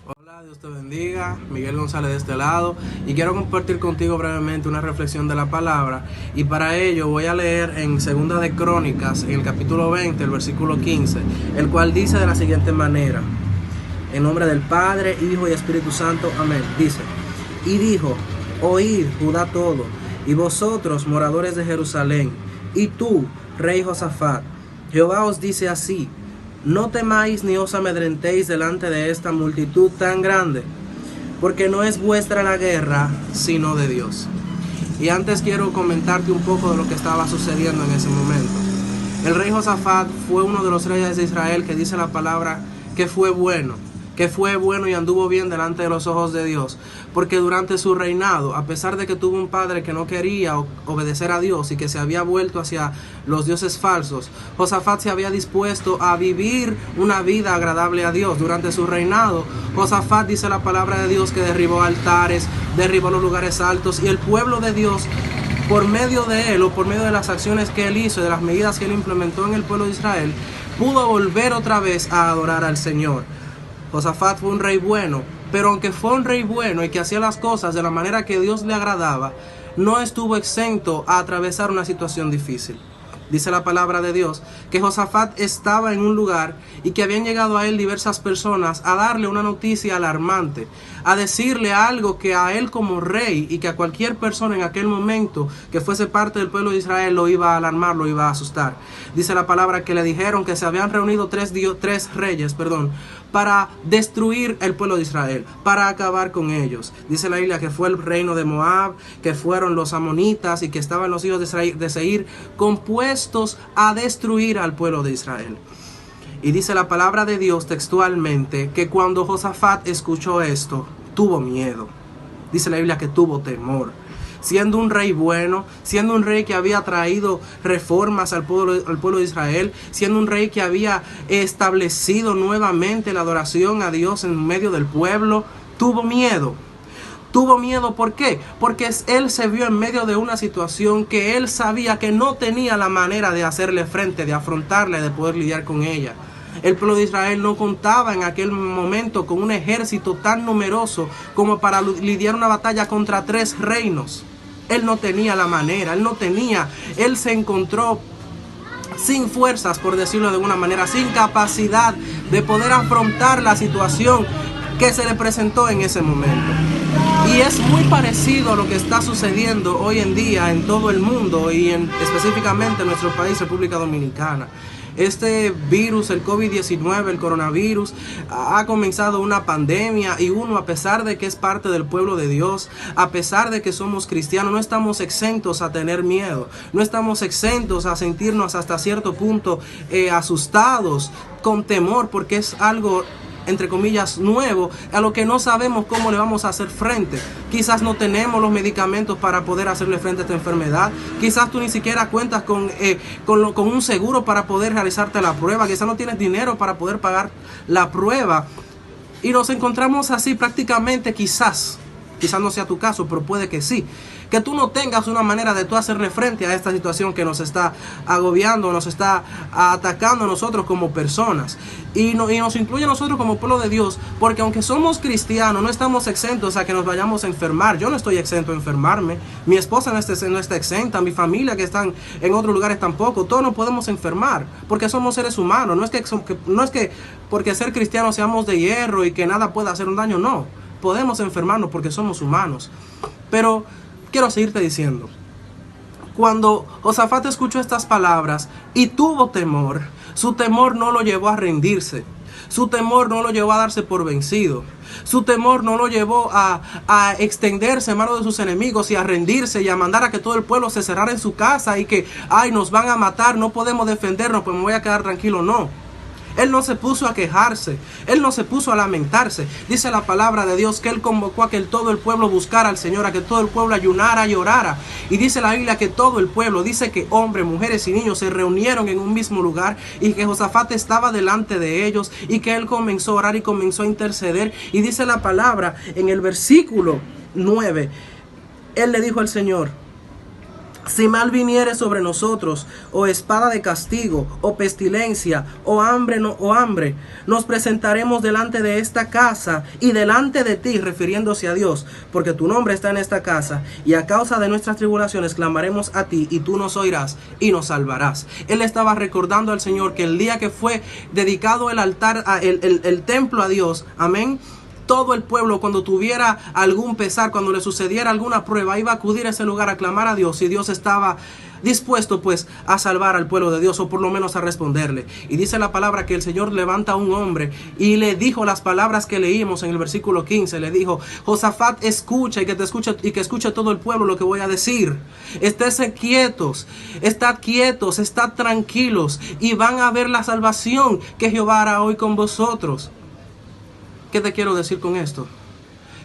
Hola, Dios te bendiga. Miguel González de este lado y quiero compartir contigo brevemente una reflexión de la palabra, y para ello voy a leer en Segunda de Crónicas, en el capítulo 20, el versículo 15, el cual dice de la siguiente manera: en nombre del Padre, Hijo y Espíritu Santo, amén. Dice: y dijo: oíd, Judá todo, y vosotros, moradores de Jerusalén, y tú, rey Josafat, Jehová os dice así: no temáis ni os amedrentéis delante de esta multitud tan grande, porque no es vuestra la guerra, sino de Dios. Y antes quiero comentarte un poco de lo que estaba sucediendo en ese momento. El rey Josafat fue uno de los reyes de Israel que dice la palabra que fue bueno y anduvo bien delante de los ojos de Dios, porque durante su reinado, a pesar de que tuvo un padre que no quería obedecer a Dios y que se había vuelto hacia los dioses falsos, Josafat se había dispuesto a vivir una vida agradable a Dios. Durante su reinado, Josafat, dice la palabra de Dios, que derribó altares, derribó los lugares altos, y el pueblo de Dios, por medio de él, o por medio de las acciones que él hizo y de las medidas que él implementó en el pueblo de Israel, pudo volver otra vez a adorar al Señor. Josafat fue un rey bueno, pero aunque fue un rey bueno y que hacía las cosas de la manera que Dios le agradaba, no estuvo exento a atravesar una situación difícil. Dice la palabra de Dios que Josafat estaba en un lugar y que habían llegado a él diversas personas a darle una noticia alarmante, a decirle algo que a él como rey y que a cualquier persona en aquel momento que fuese parte del pueblo de Israel lo iba a alarmar, lo iba a asustar. Dice la palabra que le dijeron que se habían reunido tres reyes para destruir el pueblo de Israel, para acabar con ellos. Dice la Biblia que fue el reino de Moab, que fueron los amonitas y que estaban los hijos de Seir compuestos a destruir al pueblo de Israel. Y dice la palabra de Dios textualmente que cuando Josafat escuchó esto, tuvo miedo. Dice la Biblia que tuvo temor. Siendo un rey bueno, siendo un rey que había traído reformas al pueblo de Israel, siendo un rey que había establecido nuevamente la adoración a Dios en medio del pueblo, tuvo miedo. Tuvo miedo, ¿por qué? Porque él se vio en medio de una situación que él sabía que no tenía la manera de hacerle frente, de afrontarla, de poder lidiar con ella. El pueblo de Israel no contaba en aquel momento con un ejército tan numeroso como para lidiar una batalla contra 3 reinos. Él no tenía la manera, él se encontró sin fuerzas, por decirlo de alguna manera, sin capacidad de poder afrontar la situación que se le presentó en ese momento. Y es muy parecido a lo que está sucediendo hoy en día en todo el mundo y específicamente en nuestro país, República Dominicana. Este virus, el COVID-19, el coronavirus, ha comenzado una pandemia, y uno, a pesar de que es parte del pueblo de Dios, a pesar de que somos cristianos, no estamos exentos a tener miedo, no estamos exentos a sentirnos hasta cierto punto asustados, con temor, porque es algo, entre comillas, nuevo, a lo que no sabemos cómo le vamos a hacer frente. Quizás no tenemos los medicamentos para poder hacerle frente a esta enfermedad. Quizás tú ni siquiera cuentas con un seguro para poder realizarte la prueba. Quizás no tienes dinero para poder pagar la prueba. Y nos encontramos así prácticamente, quizás no sea tu caso, pero puede que sí, que tú no tengas una manera de tú hacerle frente a esta situación que nos está agobiando, nos está atacando a nosotros como personas, y nos incluye a nosotros como pueblo de Dios, porque aunque somos cristianos, no estamos exentos a que nos vayamos a enfermar. Yo no estoy exento a enfermarme, mi esposa no está exenta, mi familia que están en otros lugares tampoco. Todos nos podemos enfermar, porque somos seres humanos. No es que porque ser cristianos seamos de hierro y que nada pueda hacer un daño, no. Podemos enfermarnos porque somos humanos. Pero quiero seguirte diciendo, cuando Josafat escuchó estas palabras y tuvo temor, su temor no lo llevó a rendirse, su temor no lo llevó a darse por vencido, su temor no lo llevó a extenderse en manos de sus enemigos y a rendirse y a mandar a que todo el pueblo se cerrara en su casa y que, ay, nos van a matar, no podemos defendernos, pues me voy a quedar tranquilo. No. Él no se puso a quejarse, él no se puso a lamentarse. Dice la palabra de Dios que él convocó a que todo el pueblo buscara al Señor, a que todo el pueblo ayunara y orara. Y dice la Biblia que todo el pueblo, dice que hombres, mujeres y niños se reunieron en un mismo lugar, y que Josafat estaba delante de ellos, y que él comenzó a orar y comenzó a interceder. Y dice la palabra en el versículo 9, él le dijo al Señor: Si mal viniere sobre nosotros, o espada de castigo, o pestilencia, o hambre, nos presentaremos delante de esta casa y delante de ti, refiriéndose a Dios, porque tu nombre está en esta casa, y a causa de nuestras tribulaciones clamaremos a ti, y tú nos oirás y nos salvarás. Él estaba recordando al Señor que el día que fue dedicado el altar, el templo a Dios, amén, todo el pueblo, cuando tuviera algún pesar, cuando le sucediera alguna prueba, iba a acudir a ese lugar a clamar a Dios, y Dios estaba dispuesto pues a salvar al pueblo de Dios, o por lo menos a responderle. Y dice la palabra que el Señor levanta a un hombre y le dijo las palabras que leímos en el versículo 15. Le dijo: Josafat, escucha, y que te escuche, y que escuche todo el pueblo lo que voy a decir. Estad quietos, estad tranquilos, y van a ver la salvación que Jehová hará hoy con vosotros. ¿Qué te quiero decir con esto?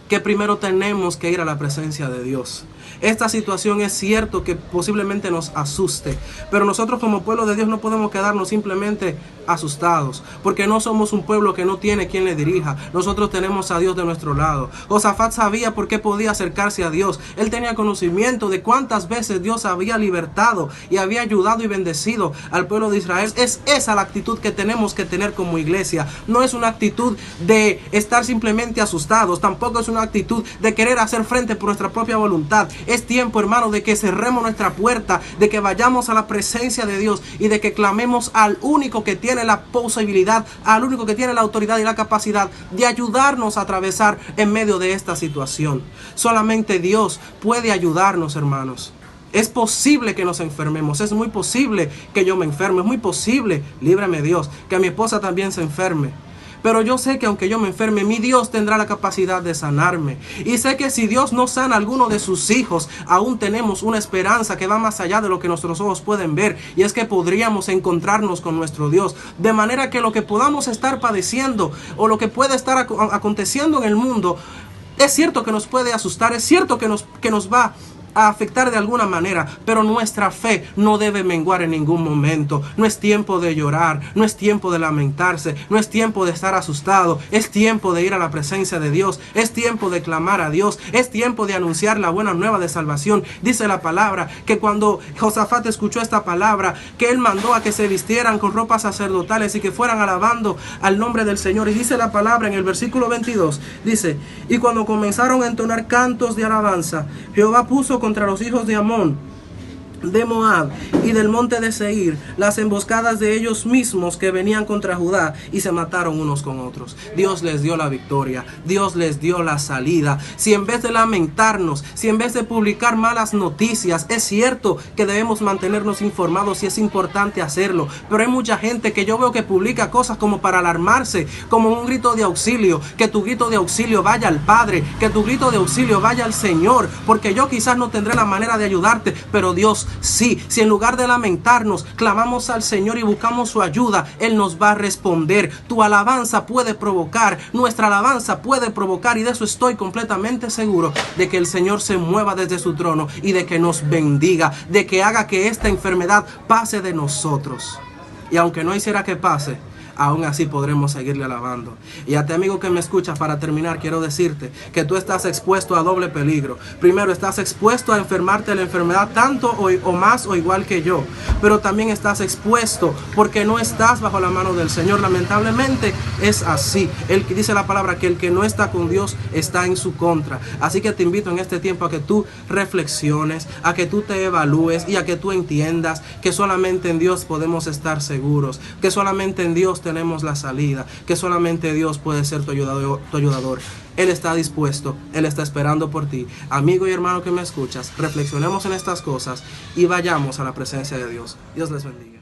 Que primero tenemos que ir a la presencia de Dios. Esta situación es cierto que posiblemente nos asuste, pero nosotros como pueblo de Dios no podemos quedarnos simplemente asustados, porque no somos un pueblo que no tiene quien le dirija. Nosotros tenemos a Dios de nuestro lado. Josafat sabía por qué podía acercarse a Dios. Él tenía conocimiento de cuántas veces Dios había libertado y había ayudado y bendecido al pueblo de Israel. Es esa la actitud que tenemos que tener como iglesia. No es una actitud de estar simplemente asustados, tampoco es una actitud de querer hacer frente por nuestra propia voluntad. Es tiempo, hermano, de que cerremos nuestra puerta, de que vayamos a la presencia de Dios y de que clamemos al único que tiene la posibilidad, al único que tiene la autoridad y la capacidad de ayudarnos a atravesar en medio de esta situación. Solamente Dios puede ayudarnos, hermanos. Es posible que nos enfermemos, es muy posible que yo me enferme, es muy posible, líbrame Dios, que mi esposa también se enferme. Pero yo sé que aunque yo me enferme, mi Dios tendrá la capacidad de sanarme. Y sé que si Dios no sana a alguno de sus hijos, aún tenemos una esperanza que va más allá de lo que nuestros ojos pueden ver. Y es que podríamos encontrarnos con nuestro Dios. De manera que lo que podamos estar padeciendo o lo que pueda estar aconteciendo en el mundo, es cierto que nos puede asustar, es cierto que nos va a afectar de alguna manera, pero nuestra fe no debe menguar en ningún momento. No es tiempo de llorar, no es tiempo de lamentarse, no es tiempo de estar asustado. Es tiempo de ir a la presencia de Dios, es tiempo de clamar a Dios, es tiempo de anunciar la buena nueva de salvación. Dice la palabra que cuando Josafat escuchó esta palabra, que él mandó a que se vistieran con ropas sacerdotales y que fueran alabando al nombre del Señor. Y dice la palabra en el versículo 22, dice: y cuando comenzaron a entonar cantos de alabanza, Jehová puso contra los hijos de Amón, de Moab y del monte de Seir las emboscadas de ellos mismos que venían contra Judá, y se mataron unos con otros. Dios les dio la victoria, Dios les dio la salida. Si en vez de lamentarnos, si en vez de publicar malas noticias, es cierto que debemos mantenernos informados y es importante hacerlo, pero hay mucha gente que yo veo que publica cosas como para alarmarse, como un grito de auxilio. Que tu grito de auxilio vaya al Padre, que tu grito de auxilio vaya al Señor, porque yo quizás no tendré la manera de ayudarte, pero Dios sí. Si en lugar de lamentarnos clamamos al Señor y buscamos su ayuda, Él nos va a responder. Tu alabanza puede provocar, nuestra alabanza puede provocar, y de eso estoy completamente seguro, de que el Señor se mueva desde su trono y de que nos bendiga, de que haga que esta enfermedad pase de nosotros. Y aunque no hiciera que pase, aún así podremos seguirle alabando. Y a ti, amigo que me escuchas, para terminar, quiero decirte que tú estás expuesto a doble peligro. Primero, estás expuesto a enfermarte de la enfermedad tanto o más o igual que yo, pero también estás expuesto porque no estás bajo la mano del Señor. Lamentablemente es así. Él dice la palabra que el que no está con Dios está en su contra. Así que te invito en este tiempo a que tú reflexiones, a que tú te evalúes y a que tú entiendas que solamente en Dios podemos estar seguros, que solamente en Dios tenemos la salida, que solamente Dios puede ser tu ayudador. Él está dispuesto, Él está esperando por ti. Amigo y hermano que me escuchas, reflexionemos en estas cosas y vayamos a la presencia de Dios. Dios les bendiga.